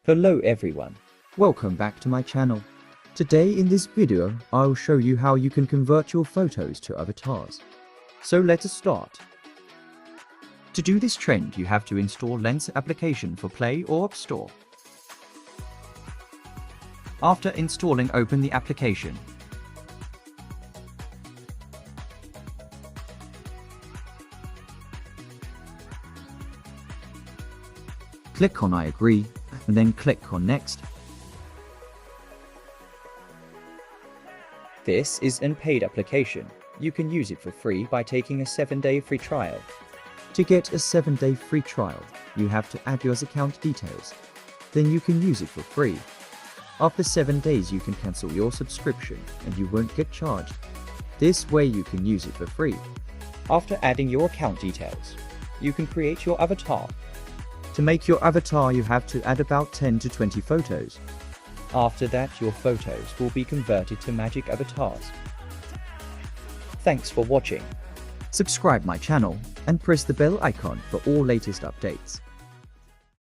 Hello everyone. Welcome back to my channel. Today in this video, I'll show you how you can convert your photos to avatars. So let us start. To do this trend, you have to install Lensa application for Play or App Store. After installing, open the application. Click on I agree, and then click on Next. This is an paid application. You can use it for free by taking a 7-day free trial. To get a 7-day free trial, you have to add your account details. Then you can use it for free. After 7 days, you can cancel your subscription and you won't get charged. This way you can use it for free. After adding your account details, you can create your avatar. To make your avatar, you have to add about 10 to 20 photos. After that, your photos will be converted to magic avatars. Thanks for watching. Subscribe my channel and press the bell icon for all latest updates.